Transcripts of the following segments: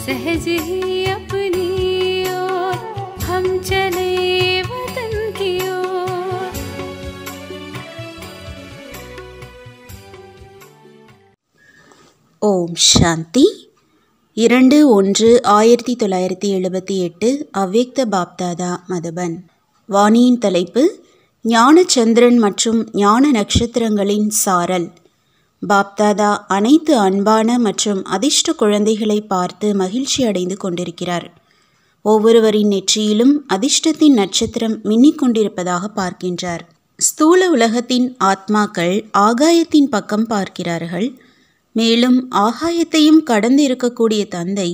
सहज ही अपनी ओर हम चले वतन की ओर। ஓம் சாந்தி 2/1/1978 அவ்யக்த பாப்தாதா மதுபன். வாணியின் தலைப்பு ஞானச்சந்திரன் மற்றும் ஞான நட்சத்திரங்களின் சாரல். பாப்தாதா அனைத்து அன்பான மற்றும் அதிர்ஷ்ட குழந்தைகளை பார்த்து மகிழ்ச்சி அடைந்து கொண்டிருக்கிறார். ஒவ்வொருவரின் நெற்றியிலும் அதிர்ஷ்டத்தின் நட்சத்திரம் மின்னிக்கொண்டிருப்பதாக பார்க்கின்றார். ஸ்தூல உலகத்தின் ஆத்மாக்கள் ஆகாயத்தின் பக்கம் பார்க்கிறார்கள். மேலும் ஆகாயத்தையும் கடந்து இருக்கக்கூடிய தந்தை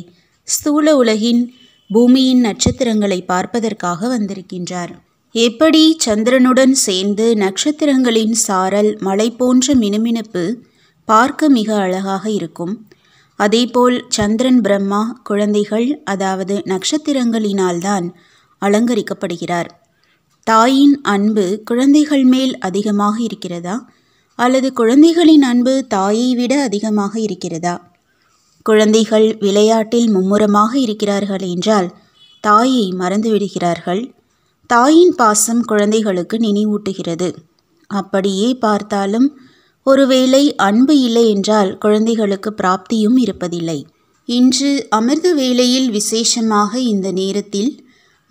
ஸ்தூல உலகின் பூமியின் நட்சத்திரங்களை பார்ப்பதற்காக வந்திருக்கின்றார். எப்படி சந்திரனுடன் சேர்ந்து நட்சத்திரங்களின் சாரல் மலை போன்ற மினுமினுப்பு பார்க்க மிக அழகாக இருக்கும், அதேபோல் சந்திரன் பிரம்மா குழந்தைகள் அதாவது நட்சத்திரங்களினால்தான் அலங்கரிக்கப்படுகிறார். தாயின் அன்பு குழந்தைகள் மேல் அதிகமாக இருக்கிறதா அல்லது குழந்தைகளின் அன்பு தாயை விட அதிகமாக இருக்கிறதா? குழந்தைகள் விளையாட்டில் மும்முரமாக இருக்கிறார்கள் என்றால் தாயை மறந்துவிடுகிறார்கள். தாயின் பாசம் குழந்தைகளுக்கு நினைவூட்டுகிறது. அப்படியே பார்த்தாலும் ஒருவேளை அன்பு இல்லை என்றால் குழந்தைகளுக்கு பிராப்தியும் இருப்பதில்லை. இன்று அமிர்த வேளையில் விசேஷமாக இந்த நேரத்தில்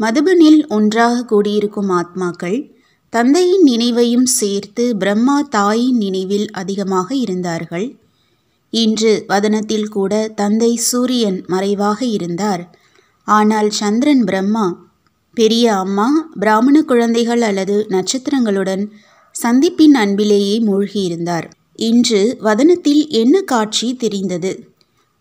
மதுபனில் ஒன்றாக கூடியிருக்கும் ஆத்மாக்கள் தந்தையின் நினைவையும் சேர்த்து பிரம்மா தாயின் நினைவில் அதிகமாக இருந்தார்கள். இன்று வதனத்தில் கூட தந்தை சூரியன் மறைவாக இருந்தார். ஆனால் சந்திரன் பிரம்மா பெரிய அம்மா பிராமண குழந்தைகள் அல்லது நட்சத்திரங்களுடன் சந்திப்பின் அன்பிலேயே மூழ்கியிருந்தார். இன்று வதனத்தில் என்ன காட்சி தெரிந்தது?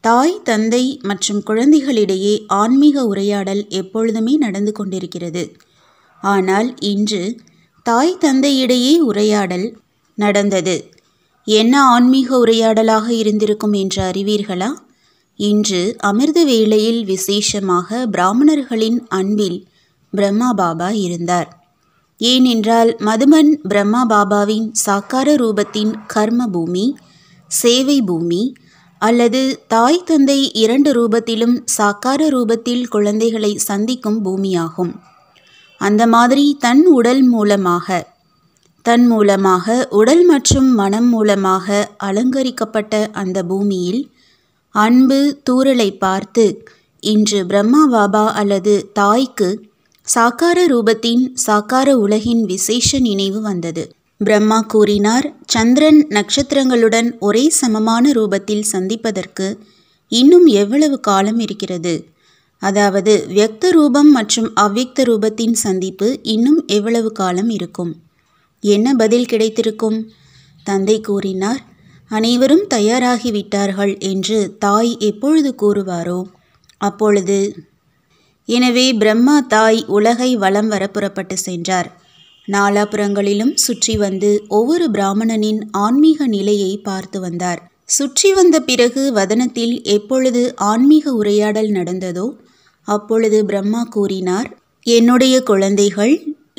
தாய் தந்தை மற்றும் குழந்தைகளிடையே ஆன்மீக உரையாடல் எப்பொழுதுமே நடந்து கொண்டிருக்கிறது. ஆனால் இன்று தாய் தந்தையிடையே உரையாடல் நடந்தது. என்ன ஆன்மீக உரையாடலாக இருந்திருக்கும் என்று அறிவீர்களா? இன்று அமிர்த வேளையில் விசேஷமாக பிராமணர்களின் அன்பில் பிரம்மா பாபா இருந்தார். ஏனென்றால் மதுபன் பிரம்மா பாபாவின் சாக்கார ரூபத்தின் கர்ம பூமி, சேவை பூமி, அல்லது தாய் தந்தை இரண்டு ரூபத்திலும் சாக்கார ரூபத்தில் குழந்தைகளை சந்திக்கும் பூமியாகும். அந்த மாதிரி தன் மூலமாக உடல் மற்றும் மனம் மூலமாக அலங்கரிக்கப்பட்ட அந்த பூமியில் அன்பு தூறலை பார்த்து இன்று பிரம்மா பாபா அல்லது தாய்க்கு சாக்கார ரூபத்தின் சாக்கார உலகின் விசேஷ நினைவு வந்தது. பிரம்மா கூறினார், சந்திரன் நட்சத்திரங்களுடன் ஒரே சமமான ரூபத்தில் சந்திப்பதற்கு இன்னும் எவ்வளவு காலம் இருக்கிறது? அதாவது வியக்த ரூபம் மற்றும் அவ்யக்த ரூபத்தின் சந்திப்பு இன்னும் எவ்வளவு காலம் இருக்கும்? என்ன பதில் கிடைத்திருக்கும்? தந்தை கூறினார், அனைவரும் தயாராகிவிட்டார்கள் என்று தாய் எப்பொழுது கூறுவாரோ அப்பொழுது. எனவே பிரம்மா தாய் உலகை வலம் வர புறப்பட்டு சென்றார். நாலாபுறங்களிலும் சுற்றி வந்து ஒவ்வொரு பிராமணனின் ஆன்மீக நிலையை பார்த்து வந்தார். சுற்றி வந்த பிறகு வதனத்தில் எப்பொழுது ஆன்மீக உரையாடல் நடந்ததோ அப்பொழுது பிரம்மா கூறினார், என்னுடைய குழந்தைகள்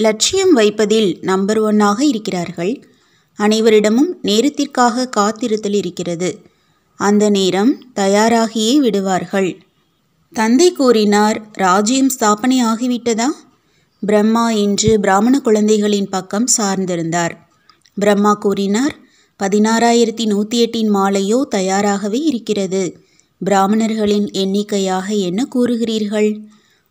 லட்சியம் வைப்பதில் நம்பர் 1 இருக்கிறார்கள். அனைவரிடமும் நேரத்திற்காக காத்திருத்தல் இருக்கிறது. அந்த நேரம் தயாராகியே விடுவார்கள். தந்தை கூறினார், ராஜ்யம் ஸ்தாபனை ஆகிவிட்டதா? பிரம்மா இன்று பிராமண குழந்தைகளின் பக்கம் சார்ந்திருந்தார். பிரம்மா கூறினார், 16,108 மாலையோ தயாராகவே இருக்கிறது. பிராமணர்களின் எண்ணிக்கையாக என்ன கூறுகிறீர்கள்?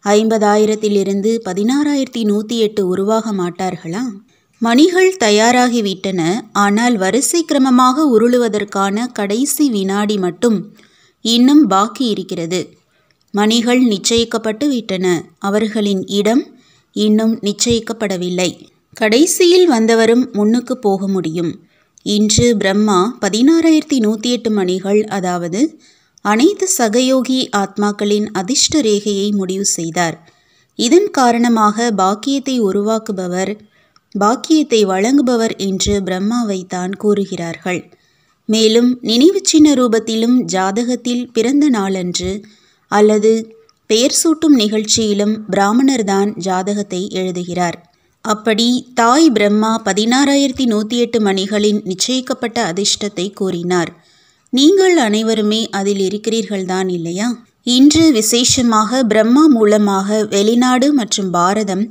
50,000 16,108 உருவாக மாட்டார்களா? மணிகள் தயாராகிவிட்டன. ஆனால் வரிசை கிரமமாக உருளுவதற்கான கடைசி வினாடி மட்டும் இன்னும் பாக்கி இருக்கிறது. மணிகள் நிச்சயிக்கப்பட்டு விட்டன. அவர்களின் இடம் இன்னும் நிச்சயிக்கப்படவில்லை. கடைசியில் வந்தவரும் முன்னுக்கு போக முடியும். இன்று பிரம்மா 16,108 மணிகள், அதாவது அனைத்து சகயோகி ஆத்மாக்களின் அதிர்ஷ்ட ரேகையை முடிவு செய்தார். இதன் காரணமாக பாக்கியத்தை உருவாக்குபவர், பாக்கியத்தை வழங்குபவர் என்று பிரம்மாவை தான் கூறுகிறார்கள். மேலும் நினைவு சின்ன ரூபத்திலும் ஜாதகத்தில் பிறந்த நாளன்று அல்லது பெயர் சூட்டும் நிகழ்ச்சியிலும் பிராமணர்தான் ஜாதகத்தை எழுதுகிறார். அப்படி தாய் பிரம்மா 16,108 மணிகளின் நிச்சயிக்கப்பட்ட அதிர்ஷ்டத்தை கூறினார். நீங்கள் அனைவருமே அதில் இருக்கிறீர்கள்தான் இல்லையா? இன்று விசேஷமாக பிரம்மா மூலமாக வெளிநாடு மற்றும் பாரதம்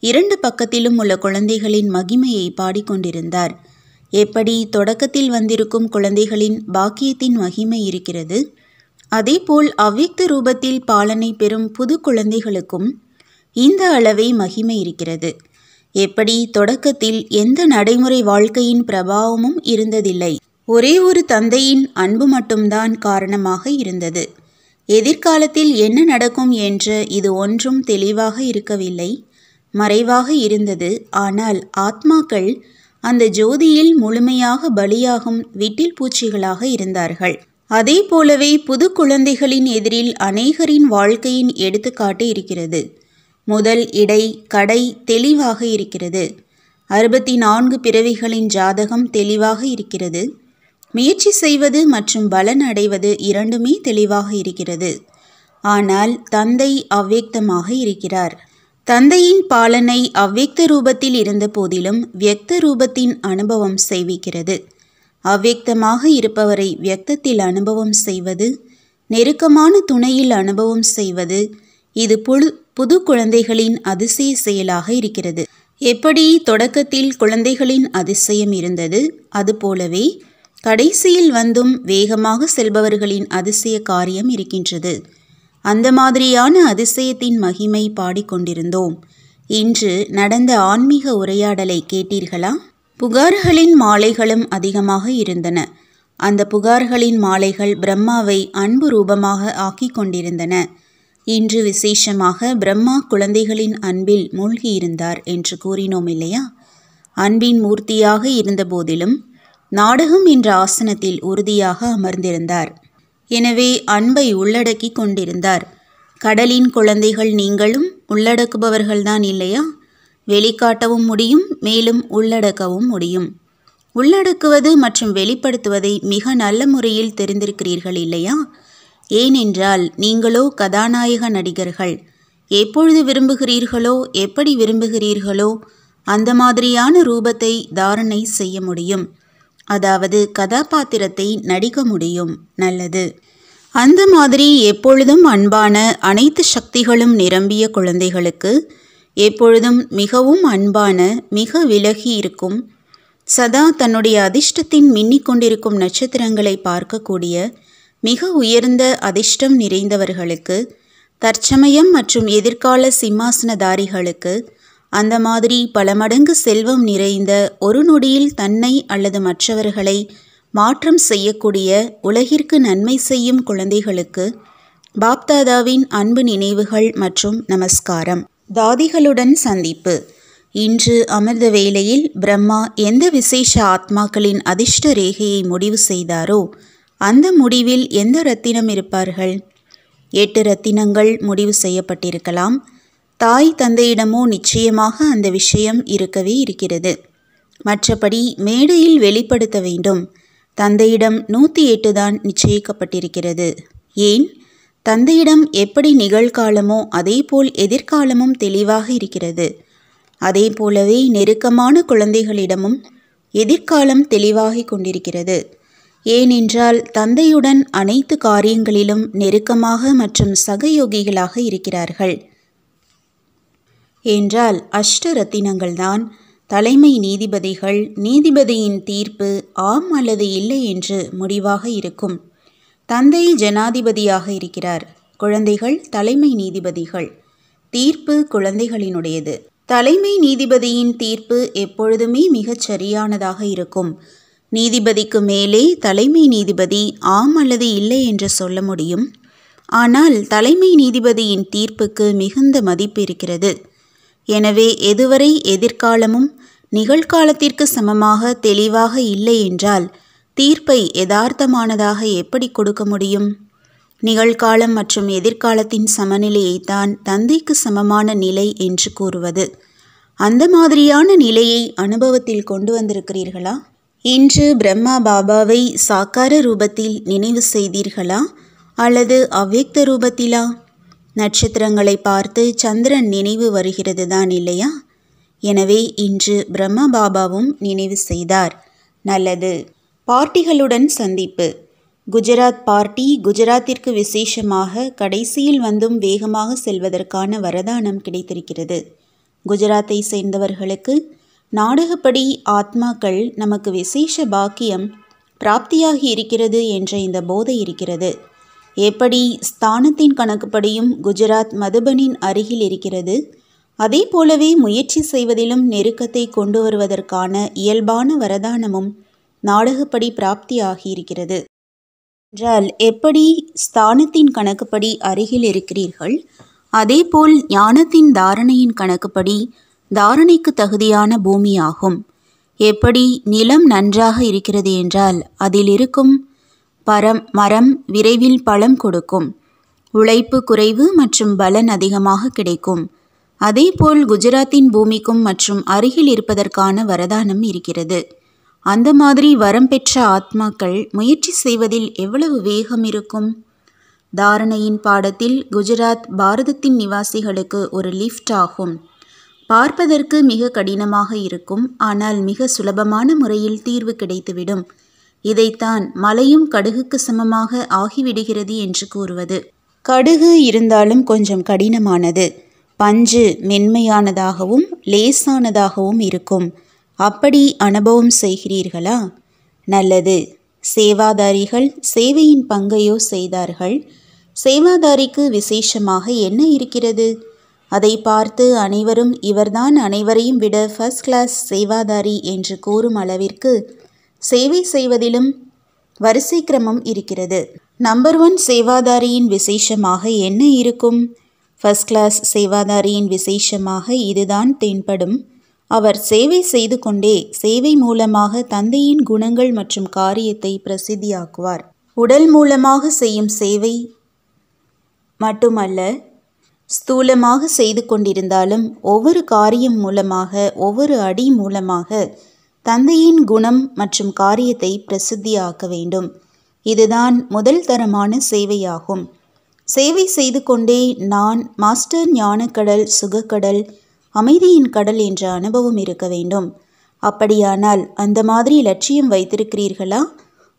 இரண்டு பக்கத்திலும் உள்ள குழந்தைகளின் மகிமையை பாடிக்கொண்டிருந்தார். எப்படி தொடக்கத்தில் வந்திருக்கும் குழந்தைகளின் பாக்கியத்தின் மகிமை இருக்கிறது, அதேபோல் அவ்வியக்த ரூபத்தில் பாலனை பெறும் புது குழந்தைகளுக்கும் இந்த அளவே மகிமை இருக்கிறது. எப்படி தொடக்கத்தில் எந்த நடைமுறை வாழ்க்கையின் பிரபாவமும் இருந்ததில்லை, ஒரே ஒரு தந்தையின் அன்பு மட்டும்தான் காரணமாக இருந்தது. எதிர்காலத்தில் என்ன நடக்கும் என்று இது ஒன்றும் தெளிவாக இருக்கவில்லை, மறைவாக இருந்தது. ஆனால் ஆத்மாக்கள் அந்த ஜோதியில் முழுமையாக பலியாகும் விட்டில் பூச்சிகளாக இருந்தார்கள். அதே போலவே புது குழந்தைகளின் எதிரில் அநேகரின் வாழ்க்கையின் எடுத்துக்காட்டு இருக்கிறது. முதல் இடை கடை தெளிவாக இருக்கிறது. 64 பிறவிகளின் ஜாதகம் தெளிவாக இருக்கிறது. முயற்சி செய்வது மற்றும் பலன் அடைவது இரண்டுமே தெளிவாக இருக்கிறது. ஆனால் தந்தை அவ்வியக்தமாக இருக்கிறார். தந்தையின் பாலனை அவ்வியக்த ரூபத்தில் இருந்த போதிலும் வியக்த ரூபத்தின் அனுபவம் செய்விக்கிறது. அவ்வியக்தமாக இருப்பவரை வியக்தத்தில் அனுபவம் செய்வது, நெருக்கமான துணையில் அனுபவம் செய்வது, இது புது குழந்தைகளின் அதிசய செயலாக இருக்கிறது. எப்படி தொடக்கத்தில் குழந்தைகளின் அதிசயம் இருந்தது, அதுபோலவே கடைசியில் வந்தும் வேகமாக செல்பவர்களின் அதிசய காரியம் இருக்கின்றது. அந்த மாதிரியான அதிசயத்தின் மகிமை பாடிக்கொண்டிருந்தோம். இன்று நடந்த ஆன்மீக உரையாடலை கேட்டீர்களா? புகார்களின் மாலைகளும் அதிகமாக இருந்தன. அந்த புகார்களின் மாலைகள் பிரம்மாவை அன்பு ரூபமாக ஆக்கி கொண்டிருந்தன. இன்று விசேஷமாக பிரம்மா குழந்தைகளின் அன்பில் மூழ்கியிருந்தார் என்று கூறினோம் இல்லையா? அன்பின் மூர்த்தியாக இருந்த போதிலும் நாடகம் என்ற ஆசனத்தில் உறுதியாக அமர்ந்திருந்தார். எனவே அன்பை உள்ளடக்கி கொண்டிருந்தார். கடலின் குழந்தைகள் நீங்களும் உள்ளடக்குபவர்கள்தான் இல்லையா? வெளிக்காட்டவும் முடியும், மேலும் உள்ளடக்கவும் முடியும். உள்ளடக்குவது மற்றும் வெளிப்படுத்துவதை மிக நல்ல முறையில் தெரிந்திருக்கிறீர்கள் இல்லையா? ஏனென்றால் நீங்களோ கதாநாயக நடிகர்கள். எப்பொழுது விரும்புகிறீர்களோ, எப்படி விரும்புகிறீர்களோ அந்த மாதிரியான ரூபத்தை தாரணை செய்ய முடியும். அதாவது கதாபாத்திரத்தை நடிக்க முடியும். நல்லது. அந்த மாதிரி எப்பொழுதும் அன்பான அனைத்து சக்திகளும் நிரம்பிய குழந்தைகளுக்கு எப்பொழுதும் மிகவும் அன்பான, மிக விலகி இருக்கும், சதா தன்னுடைய அதிர்ஷ்டத்தின் மின்னிக் கொண்டிருக்கும் நட்சத்திரங்களை பார்க்கக்கூடிய மிக உயர்ந்த அதிர்ஷ்டம் நிறைந்தவர்களுக்கு, தற்சமயம் மற்றும் எதிர்கால சிம்மாசனதாரிகளுக்கு, அந்த மாதிரி பல மடங்கு செல்வம் நிறைந்த ஒரு நொடியில் தன்னை அல்லது மற்றவர்களை மாற்றம் செய்யக்கூடிய உலகிற்கு நன்மை செய்யும் குழந்தைகளுக்கு பாப்தாதாவின் அன்பு நினைவுகள் மற்றும் நமஸ்காரம். தாதிகளுடன் சந்திப்பு. இன்று அமிர்த வேளையில் பிரம்மா எந்த விசேஷ ஆத்மாக்களின் அதிர்ஷ்ட ரேகையை முடிவு செய்தாரோ அந்த முடிவில் எந்த ரத்தினம் இருப்பார்கள்? 8 ரத்தினங்கள் முடிவு செய்யப்பட்டிருக்கலாம். தாய் தந்தையிடமோ நிச்சயமாக அந்த விஷயம் இருக்கவே இருக்கிறது. மற்றபடி மேடையில் வெளிப்படுத்த வேண்டும். தந்தையிடம் 108 தான் நிச்சயிக்கப்பட்டிருக்கிறது. ஏன்? தந்தையிடம் எப்படி நிகழ்காலமோ அதேபோல் எதிர்காலமும் தெளிவாக இருக்கிறது. அதே போலவே நெருக்கமான குழந்தைகளிடமும் எதிர்காலம் தெளிவாகிக் கொண்டிருக்கிறது. ஏனென்றால் தந்தையுடன் அனைத்து காரியங்களிலும் நெருக்கமாக மற்றும் சகயோகிகளாக இருக்கிறார்கள். என்றால் அஷ்ட ரத்தினங்கள்தான் தலைமை நீதிபதிகள். நீதிபதியின் தீர்ப்பு ஆம் அல்லது இல்லை என்று முடிவாக இருக்கும். தந்தை ஜனாதிபதியாக இருக்கிறார். குழந்தைகள் தலைமை நீதிபதிகள். தீர்ப்பு குழந்தைகளினுடையது. தலைமை நீதிபதியின் தீர்ப்பு எப்பொழுதுமே மிகச் சரியானதாக இருக்கும். நீதிபதிக்கு மேலே தலைமை நீதிபதி ஆம் அல்லது இல்லை என்று சொல்ல முடியும். ஆனால் தலைமை நீதிபதியின் தீர்ப்புக்கு மிகுந்த மதிப்பு இருக்கிறது. எனவே எதுவரை எதிர்காலமும் நிகழ்காலத்திற்கு சமமாக தெளிவாக இல்லை என்றால் தீர்ப்பை யதார்த்தமானதாக எப்படி கொடுக்க முடியும்? நிகழ்காலம் மற்றும் எதிர்காலத்தின் சமநிலையைத்தான் தந்தைக்கு சமமான நிலை என்று கூறுவது. அந்த மாதிரியான நிலையை அனுபவத்தில் கொண்டு வந்திருக்கிறீர்களா? இன்று பிரம்மா பாபாவை சாக்கார ரூபத்தில் நினைவு செய்தீர்களா அல்லது அவ்யக்த ரூபத்திலா? நட்சத்திரங்களை பார்த்து சந்திரன் நினைவு வருகிறது தான் இல்லையா? எனவே இன்று பிரம்மா பாபாவும் நினைவு செய்தார். நல்லது. பார்ட்டிகளுடன் சந்திப்பு. குஜராத் பார்ட்டி குஜராத்திற்கு விசேஷமாக கடைசியில் வந்தும் வேகமாக செல்வதற்கான வரதானம் கிடைத்திருக்கிறது. குஜராத்தை சேர்ந்தவர்களுக்கு நாடகப்படி ஆத்மாக்கள் நமக்கு விசேஷ பாக்கியம் பிராப்தியாகி இருக்கிறது என்ற இந்த போதை இருக்கிறது. எப்படி ஸ்தானத்தின் கணக்குப்படியும் குஜராத் மதுபனின் அருகில் இருக்கிறது, அதே போலவே முயற்சி செய்வதிலும் நெருக்கத்தை கொண்டு வருவதற்கான இயல்பான வரதானமும் நாடகப்படி பிராப்தி ஆகியிருக்கிறது. என்றால் எப்படி ஸ்தானத்தின் கணக்குப்படி அருகில் இருக்கிறீர்கள், அதேபோல் ஞானத்தின் தாரணையின் கணக்குப்படி தாரணைக்கு தகுதியான பூமியாகும். எப்படி நிலம் நன்றாக இருக்கிறது என்றால் அதில் இருக்கும் மரம் விரைவில் பழம் கொடுக்கும். உழைப்பு குறைவு மற்றும் பலன் அதிகமாக கிடைக்கும். அதேபோல் குஜராத்தின் பூமிக்கும் மற்றும் அருகில் இருப்பதற்கான வரதானம் இருக்கிறது. அந்த மாதிரி வரம் பெற்ற ஆத்மாக்கள் முயற்சி செய்வதில் எவ்வளவு வேகம் இருக்கும்? தாரணையின் பாடத்தில் குஜராத் பாரதத்தின் நிவாசிகளுக்கு ஒரு லிஃப்ட் ஆகும். பார்ப்பதற்கு மிக கடினமாக இருக்கும், ஆனால் மிக சுலபமான முறையில் தீர்வு கிடைத்துவிடும். இதைத்தான் மலையும் கடுகுக்கு சமமாக ஆகிவிடுகிறது என்று கூறுவது. கடுகு இருந்தாலும் கொஞ்சம் கடினமானது, பஞ்சு மென்மையானதாகவும் லேசானதாகவும் இருக்கும். அப்படி அனுபவம் செய்கிறீர்களா? நல்லது. சேவாதாரிகள் சேவையின் பங்கையோ செய்தார்கள். சேவாதாரிக்கு விசேஷமாக என்ன இருக்கிறது? அதை பார்த்து அனைவரும் இவர்தான் அனைவரையும் விட ஃபர்ஸ்ட் கிளாஸ் சேவாதாரி என்று கூறும் அளவிற்கு சேவை செய்வதிலும் வரிசை கிரமம் இருக்கிறது. நம்பர் 1 சேவாதாரியின் விசேஷமாக என்ன இருக்கும்? ஃபர்ஸ்ட் கிளாஸ் சேவாதாரியின் விசேஷமாக இதுதான் தென்படும். அவர் சேவை செய்து கொண்டே சேவை மூலமாக தந்தையின் குணங்கள் மற்றும் காரியத்தை பிரசித்தியாக்குவார். உடல் மூலமாக செய்யும் சேவை மட்டுமல்ல, ஸ்தூலமாக செய்து கொண்டிருந்தாலும் ஒவ்வொரு காரியம் மூலமாக, ஒவ்வொரு அடி மூலமாக தந்தையின் குணம் மற்றும் காரியத்தை பிரசித்தியாக்க வேண்டும். இதுதான் முதல் தரமான சேவையாகும். சேவை செய்து கொண்டே நான் மாஸ்டர் ஞானக்கடல், சுகக்கடல், அமைதியின் கடல் என்ற அனுபவம் இருக்க வேண்டும். அப்படியானால் அந்த மாதிரி லட்சியம் வைத்திருக்கிறீர்களா?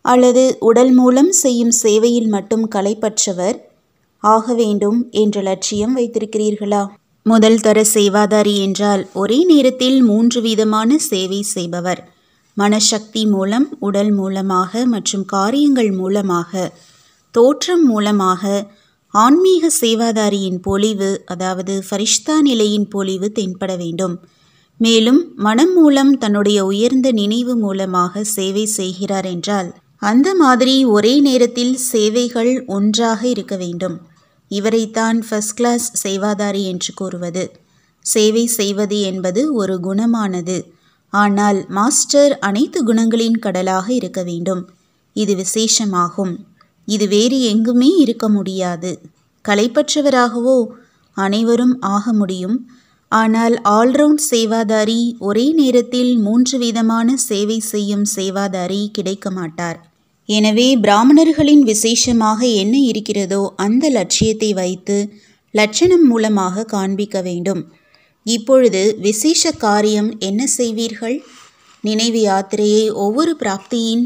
அல்லது உடல் மூலம் செய்யும் சேவையில் மட்டும் களைப்பற்றவர் ஆக வேண்டும் என்ற லட்சியம் வைத்திருக்கிறீர்களா? முதல் தர சேவாதாரி என்றால் ஒரே நேரத்தில் 3 விதமான சேவை செய்பவர். மனசக்தி மூலம், உடல் மூலமாக மற்றும் காரியங்கள் மூலமாக, தோற்றம் மூலமாக ஆன்மீக சேவாதாரியின் பொலிவு, அதாவது ஃபரிஷ்தா நிலையின் பொலிவு தென்பட வேண்டும். மேலும் மனம் மூலம் தன்னுடைய உயர்ந்த நினைவு மூலமாக சேவை செய்கிறார் என்றால் அந்த மாதிரி ஒரே நேரத்தில் சேவைகள் ஒன்றாக இருக்க வேண்டும். இவரைத்தான் ஃபர்ஸ்ட் கிளாஸ் சேவாதாரி என்று கூறுவது. சேவை செய்வது என்பது ஒரு குணமானது, ஆனால் மாஸ்டர் அனைத்து குணங்களின் கடலாக இருக்க வேண்டும். இது விசேஷமாகும். இது வேறு எங்குமே இருக்க முடியாது. களைப்பற்றவராகவோ அனைவரும் ஆக முடியும், ஆனால் ஆல்ரவுண்ட் சேவாதாரி, ஒரே நேரத்தில் 3 விதமான சேவை செய்யும் சேவாதாரி கிடைக்க மாட்டார். எனவே பிராமணர்களின் விசேஷமாக என்ன இருக்கிறதோ அந்த லட்சியத்தை வைத்து லட்சணம் மூலமாக காண்பிக்க வேண்டும். இப்பொழுது விசேஷ காரியம் என்ன செய்வீர்கள்? நினைவு யாத்திரையை ஒவ்வொரு பிராப்தியின்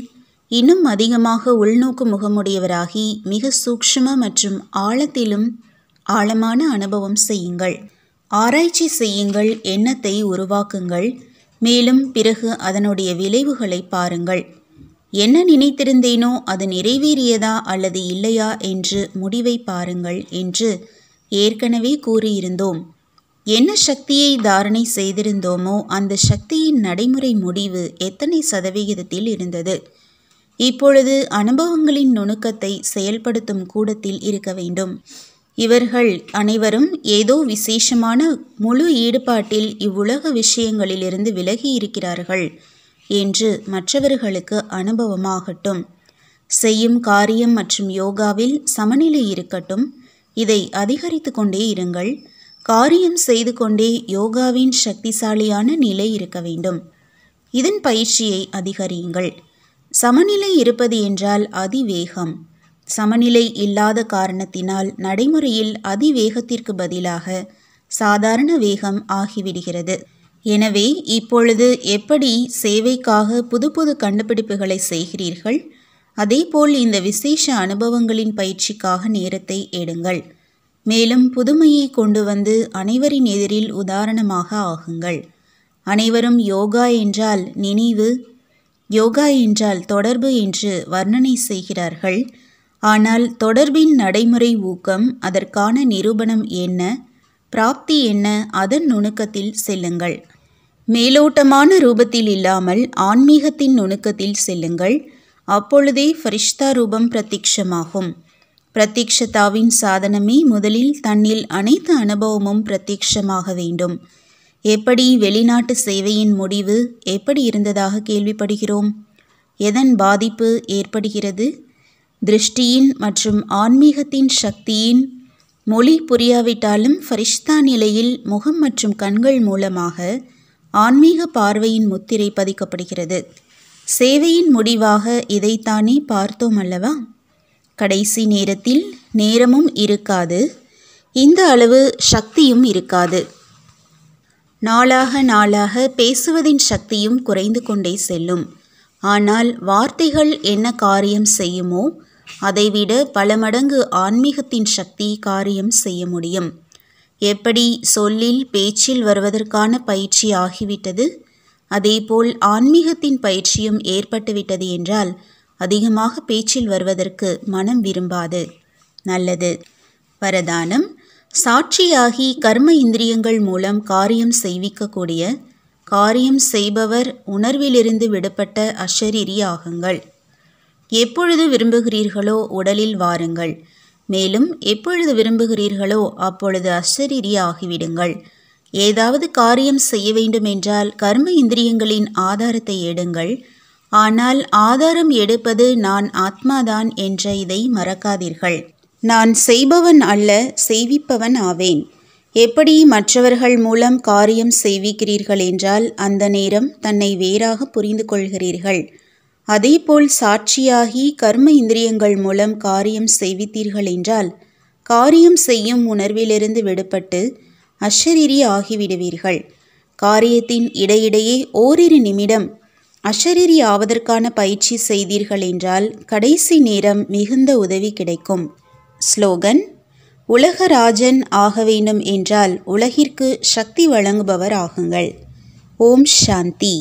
இன்னும் அதிகமாக உள்நோக்கு முகமுடையவராகி மிக சூக்ஷ்ம மற்றும் ஆழத்திலும் ஆழமான அனுபவம் செய்யுங்கள். ஆராய்ச்சி செய்யுங்கள், எண்ணத்தை உருவாக்குங்கள். மேலும் பிறகு அதனுடைய விளைவுகளை பாருங்கள். என்ன நினைத்திருந்தேனோ அது நிறைவேறியதா அல்லது இல்லையா என்று முடிவை பாருங்கள் என்று ஏற்கனவே கூறியிருந்தோம். என்ன சக்தியை தாரணை செய்திருந்தோமோ அந்த சக்தியின் நடைமுறை முடிவு எத்தனை சதவிகிதத்தில் இருந்தது? இப்பொழுது அனுபவங்களின் நுணுக்கத்தை செயல்படுத்தும் கூடத்தில் இருக்க வேண்டும். இவர்கள் அனைவரும் ஏதோ விசேஷமான முழு ஈடுபாட்டில் இவ்வுலக விஷயங்களிலிருந்து விலகி இருக்கிறார்கள் என்று மற்றவர்களுக்கு அனுபவமாகட்டும். செய்யும் காரியம் மற்றும் யோகாவில் சமநிலை இருக்கட்டும். இதை அதிகரித்து கொண்டே இருங்கள். காரியம் செய்து கொண்டே யோகாவின் சக்திசாலியான நிலை இருக்க வேண்டும். இதன் பயிற்சியை அதிகரியுங்கள். சமநிலை இருப்பது என்றால் அதிவேகம். சமநிலை இல்லாத காரணத்தினால் நடைமுறையில் அதிவேகத்திற்கு பதிலாக சாதாரண வேகம் ஆகிவிடுகிறது. எனவே இப்பொழுது எப்படி சேவைக்காக புது புது கண்டுபிடிப்புகளை செய்கிறீர்கள், அதேபோல் இந்த விசேஷ அனுபவங்களின் பயிற்சிக்காக நேரத்தை எடுங்கள். மேலும் புதுமையை கொண்டு வந்து அனைவரின் எதிரில் உதாரணமாக ஆகுங்கள். அனைவரும் யோகா என்றால் நினைவு, யோகா என்றால் தொடர்பு என்று வர்ணனை செய்கிறார்கள். ஆனால் தொடர்பின் நடைமுறை ஊக்கம், அதற்கான நிரூபணம் என்ன, பிராப்தி என்ன, அதன் நுணுக்கத்தில் செல்லுங்கள். மேலோட்டமான ரூபத்தில் இல்லாமல் ஆன்மீகத்தின் நுணுக்கத்தில் செல்லுங்கள். அப்பொழுதே ஃபரிஷ்தா ரூபம் பிரத்யக்ஷமாகும். பிரத்யக்ஷதாவின் சாதனமே முதலில் தன்னில் அனைத்து அனுபவமும் பிரத்யக்ஷமாக வேண்டும். எப்படி வெளிநாட்டு சேவையின் முடிவு எப்படி இருந்ததாக கேள்விப்படுகிறோம். எதன் பாதிப்பு ஏற்படுகிறது? திருஷ்டியின் மற்றும் ஆன்மீகத்தின் சக்தியின் மொழி புரியாவிட்டாலும் ஃபரிஷ்தா நிலையில் முகம் மற்றும் கண்கள் மூலமாக ஆன்மீக பார்வையின் முத்திரை பதிக்கப்படுகிறது. சேவையின் முடிவாக இதைத்தானே பார்த்தோம் அல்லவா? கடைசி நேரத்தில் நேரமும் இருக்காது, இந்த அளவு சக்தியும் இருக்காது. நாளாக நாளாக பேசுவதின் சக்தியும் குறைந்து கொண்டே செல்லும். ஆனால் வார்த்தைகள் என்ன காரியம் செய்யுமோ அதைவிட பல மடங்கு ஆன்மீகத்தின் சக்தி காரியம் செய்ய முடியும். எப்படி சொல்லில் பேச்சில் வருவதற்கான பயிற்சி ஆகிவிட்டது, அதேபோல் ஆன்மீகத்தின் பயிற்சியும் ஏற்பட்டுவிட்டது என்றால் அதிகமாக பேச்சில் வருவதற்கு மனம் விரும்பாது. நல்லது. வரதானம்: சாட்சியாகி கர்ம இந்திரியங்கள் மூலம் காரியம் செய்விக்கக்கூடிய, காரியம் செய்பவர் உணர்விலிருந்து விடுபட்ட அஷரீரி ஆகுங்கள். எப்பொழுது விரும்புகிறீர்களோ உடலில் வாருங்கள். மேலும் எப்பொழுது விரும்புகிறீர்களோ அப்பொழுது அஷரீரி ஆகிவிடுங்கள். ஏதாவது காரியம் செய்ய வேண்டும் என்றால் கர்ம இந்திரியங்களின் ஆதாரத்தை எடுங்கள். ஆனால் ஆதாரம் எடுப்பது நான் ஆத்மாதான் என்ற இதை மறக்காதீர்கள். நான் செய்பவன் அல்ல, செய்விப்பவன் ஆவேன். எப்படி மற்றவர்கள் மூலம் காரியம் செய்விக்கிறீர்கள் என்றால் அந்த நேரம் தன்னை வேறாக புரிந்து கொள்கிறீர்கள். அதேபோல் சாட்சியாகி கர்ம இந்திரியங்கள் மூலம் காரியம் செய்வித்தீர்கள் என்றால் காரியம் செய்யும் உணர்விலிருந்து விடுபட்டு அஷரீரி ஆகிவிடுவீர்கள். காரியத்தின் இடையிடையே ஓரிரு நிமிடம் அஷரீரி ஆவதற்கான பயிற்சி செய்தீர்கள் என்றால் கடைசி நேரம் மிகுந்த உதவி கிடைக்கும். ஸ்லோகன்: உலகராஜன் ஆக வேண்டும் என்றால் உலகிற்கு சக்தி வழங்குபவர் ஆகுங்கள். ஓம் சாந்தி.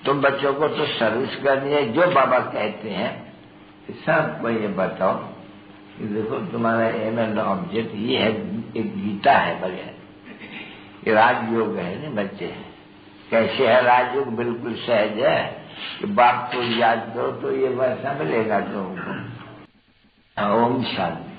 तो बच्चों को तो सर्विस करनी है. जो बाबा कहते हैं सबको ये बताओ कि देखो तुम्हारा एम एंड ऑब्जेक्ट ये है, एक गीता है बढ़िया, ये राजयोग है ना बच्चे. कैसे है राजयोग? बिल्कुल सहज है कि बाप को याद करो तो ये वैसा मिलेगा तुमको. ओम शांति.